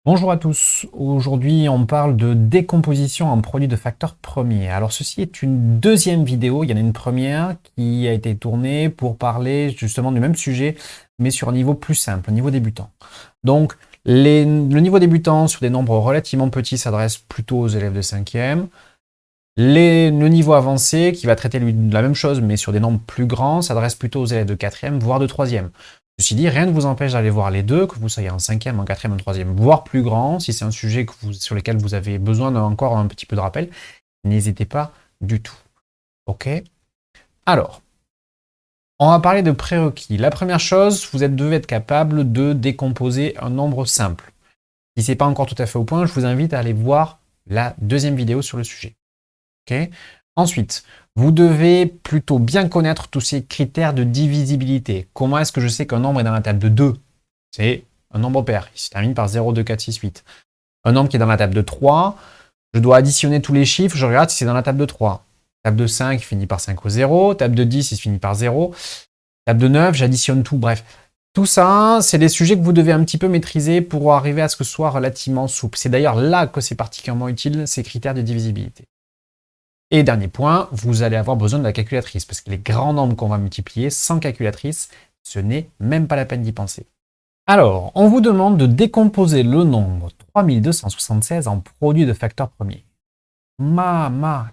Bonjour à tous, aujourd'hui on parle de décomposition en produits de facteurs premiers. Alors ceci est une deuxième vidéo, il y en a une première qui a été tournée pour parler justement du même sujet mais sur un niveau plus simple, un niveau débutant. Donc le niveau débutant sur des nombres relativement petits s'adresse plutôt aux élèves de 5e. Le niveau avancé, qui va traiter lui, de la même chose, mais sur des nombres plus grands, s'adresse plutôt aux élèves de 4e, voire de 3e. Ceci dit, rien ne vous empêche d'aller voir les deux, que vous soyez en 5e, en 4e, en 3e, voire plus grand, si c'est un sujet sur lequel vous avez besoin encore un petit peu de rappel, n'hésitez pas du tout. Ok? Alors, on va parler de prérequis. La première chose, vous devez être capable de décomposer un nombre simple. Si ce n'est pas encore tout à fait au point, je vous invite à aller voir la deuxième vidéo sur le sujet. Okay. Ensuite, vous devez plutôt bien connaître tous ces critères de divisibilité. Comment est-ce que je sais qu'un nombre est dans la table de 2? C'est un nombre pair, il se termine par 0, 2, 4, 6, 8. Un nombre qui est dans la table de 3, je dois additionner tous les chiffres, je regarde si c'est dans la table de 3. Table de 5, il finit par 5 ou 0. Table de 10, il se finit par 0. Table de 9, j'additionne tout, bref. Tout ça, c'est des sujets que vous devez un petit peu maîtriser pour arriver à ce que ce soit relativement souple. C'est d'ailleurs là que c'est particulièrement utile, ces critères de divisibilité. Et dernier point, vous allez avoir besoin de la calculatrice, parce que les grands nombres qu'on va multiplier sans calculatrice, ce n'est même pas la peine d'y penser. Alors, on vous demande de décomposer le nombre 3276 en produits de facteurs premiers.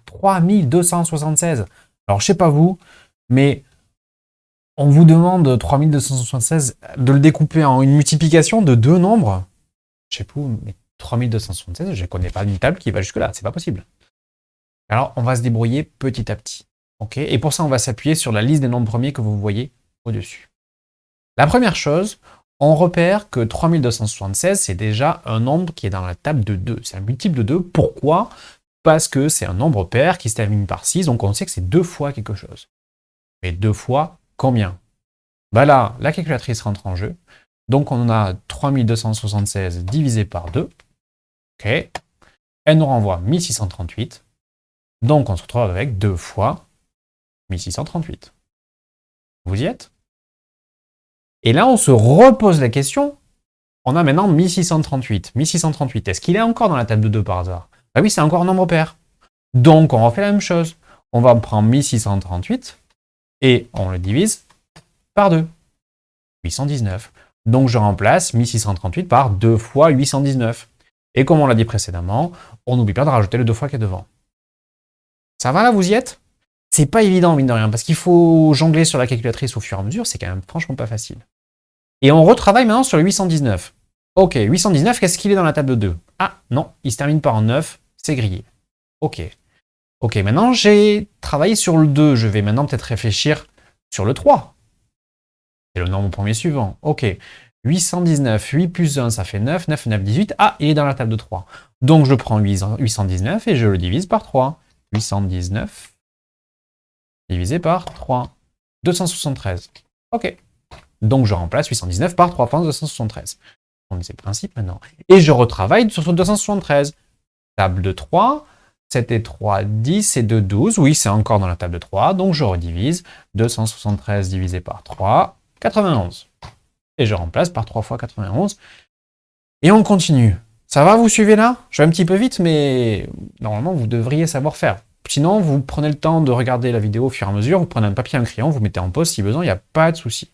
3276. Alors, je sais pas vous, mais on vous demande 3276 de le découper en une multiplication de deux nombres. Je sais pas, mais 3276, je ne connais pas une table qui va jusque-là, c'est pas possible. Alors, on va se débrouiller petit à petit. Okay, et pour ça, on va s'appuyer sur la liste des nombres premiers que vous voyez au-dessus. La première chose, on repère que 3276, c'est déjà un nombre qui est dans la table de 2. C'est un multiple de 2. Pourquoi? Parce que c'est un nombre pair qui se termine par 6, donc on sait que c'est 2 fois quelque chose. Mais 2 fois combien? Bah là, la calculatrice rentre en jeu. Donc on a 3276 divisé par 2. Okay. Elle nous renvoie 1638. Donc on se retrouve avec 2 fois 1638. Vous y êtes? Et là, on se repose la question. On a maintenant 1638. 1638, est-ce qu'il est encore dans la table de 2 par hasard? Ah oui, c'est encore un nombre pair. Donc on refait la même chose. On va prendre 1638 et on le divise par 2. 819. Donc je remplace 1638 par 2 fois 819. Et comme on l'a dit précédemment, on n'oublie pas de rajouter le 2 fois qui est devant. Ça va là, vous y êtes? C'est pas évident, mine de rien, parce qu'il faut jongler sur la calculatrice au fur et à mesure, c'est quand même franchement pas facile. Et on retravaille maintenant sur le 819. Ok, 819, qu'est-ce qu'il est dans la table de 2? Ah, non, il se termine par 9, c'est grillé. Ok. Ok, maintenant j'ai travaillé sur le 2, je vais maintenant peut-être réfléchir sur le 3. C'est le nombre premier suivant. Ok, 819, 8 plus 1, ça fait 9, 9, 9, 18. Ah, il est dans la table de 3. Donc je prends 819 et je le divise par 3. 819 divisé par 3. 273. Ok. Donc je remplace 819 par 3 fois 273. On c'est le principe maintenant. Et je retravaille sur ce 273. Table de 3, 7 et 3, 10 et 2, 12. Oui, c'est encore dans la table de 3, donc je redivise. 273 divisé par 3, 91. Et je remplace par 3 fois 91. Et on continue. Ça va, vous suivez là? Je vais un petit peu vite, mais normalement, vous devriez savoir faire. Sinon, vous prenez le temps de regarder la vidéo au fur et à mesure, vous prenez un papier et un crayon, vous mettez en pause si besoin, il n'y a pas de souci.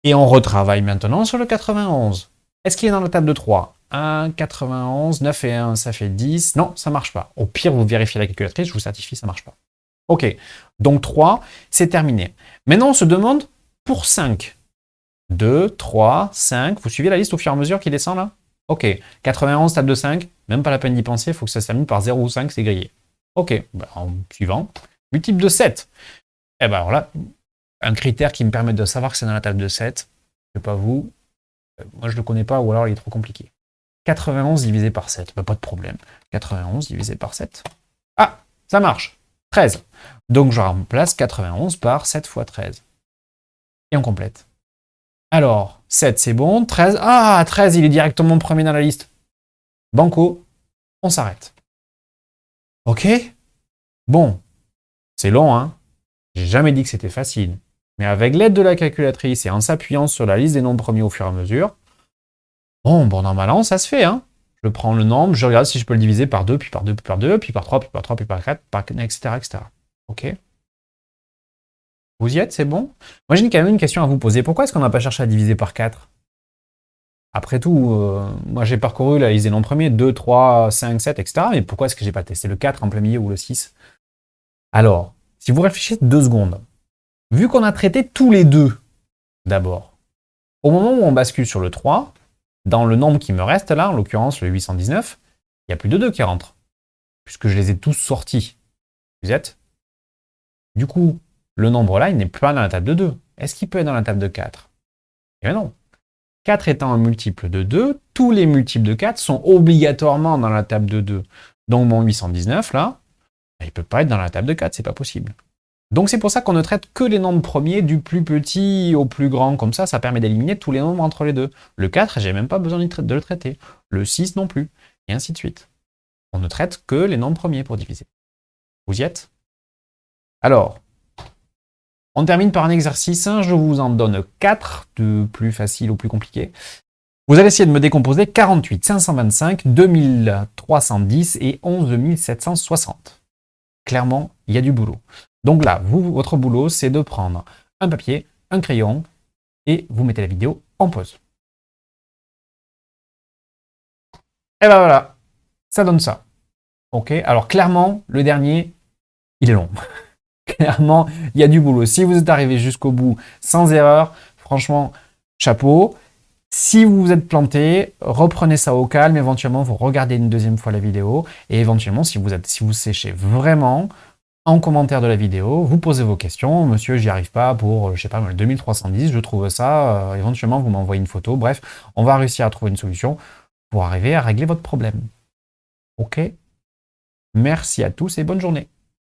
Et on retravaille maintenant sur le 91. Est-ce qu'il est dans la table de 3? 1, 91, 9 et 1, ça fait 10. Non, ça ne marche pas. Au pire, vous vérifiez la calculatrice, je vous certifie, ça ne marche pas. Ok, donc 3, c'est terminé. Maintenant, on se demande pour 5. 2, 3, 5. Vous suivez la liste au fur et à mesure qui descend là? Ok, 91, table de 5, même pas la peine d'y penser, il faut que ça se termine par 0 ou 5, c'est grillé. Ok, ben, suivant. Multiple de 7. Eh ben alors là, un critère qui me permet de savoir que c'est dans la table de 7, je sais pas vous, moi je le connais pas ou alors il est trop compliqué. 91 divisé par 7, bah, pas de problème. 91 divisé par 7. Ah, ça marche. 13. Donc je remplace 91 par 7 fois 13. Et on complète. Alors, 7 c'est bon, 13, ah 13 il est directement premier dans la liste. Banco, on s'arrête. Ok? Bon, c'est long hein. J'ai jamais dit que c'était facile. Mais avec l'aide de la calculatrice et en s'appuyant sur la liste des nombres premiers au fur et à mesure, Bon, normalement, ça se fait, hein. Je prends le nombre, je regarde si je peux le diviser par 2, puis par 2, puis par 2, puis par 3, puis par 3, puis par 4, etc., etc. Ok? Vous y êtes, c'est bon? Moi, j'ai quand même une question à vous poser. Pourquoi est-ce qu'on n'a pas cherché à diviser par 4? Après tout, moi j'ai parcouru la liste des nombres premiers, 2, 3, 5, 7, etc. Mais pourquoi est-ce que j'ai pas testé le 4 en plein milieu ou le 6? Alors, si vous réfléchissez 2 secondes, vu qu'on a traité tous les deux d'abord, au moment où on bascule sur le 3, dans le nombre qui me reste là, en l'occurrence le 819, il n'y a plus de 2 qui rentrent, puisque je les ai tous sortis. Vous êtes? Du coup, le nombre là, il n'est pas dans la table de 2. Est-ce qu'il peut être dans la table de 4? Eh bien non. 4 étant un multiple de 2, tous les multiples de 4 sont obligatoirement dans la table de 2. Donc mon 819 là, il ne peut pas être dans la table de 4, c'est pas possible. Donc c'est pour ça qu'on ne traite que les nombres premiers du plus petit au plus grand. Comme ça permet d'éliminer tous les nombres entre les deux. Le 4, j'ai même pas besoin de le traiter. Le 6 non plus. Et ainsi de suite. On ne traite que les nombres premiers pour diviser. Vous y êtes? Alors, on termine par un exercice. Je vous en donne 4, de plus facile au plus compliqué. Vous allez essayer de me décomposer 48, 525, 2310 et 11760. Clairement, il y a du boulot. Donc là, votre boulot, c'est de prendre un papier, un crayon, et vous mettez la vidéo en pause. Et ben voilà, ça donne ça. Ok, alors clairement, le dernier, il est long. Clairement, il y a du boulot. Si vous êtes arrivé jusqu'au bout sans erreur, franchement, chapeau. Si vous vous êtes planté, reprenez ça au calme. Éventuellement, vous regardez une deuxième fois la vidéo. Et éventuellement, si vous séchez vraiment, en commentaire de la vidéo, vous posez vos questions. Monsieur, j'y arrive pas pour, je sais pas, le 2310, je trouve ça. Éventuellement, vous m'envoyez une photo. Bref, on va réussir à trouver une solution pour arriver à régler votre problème. Ok? Merci à tous et bonne journée.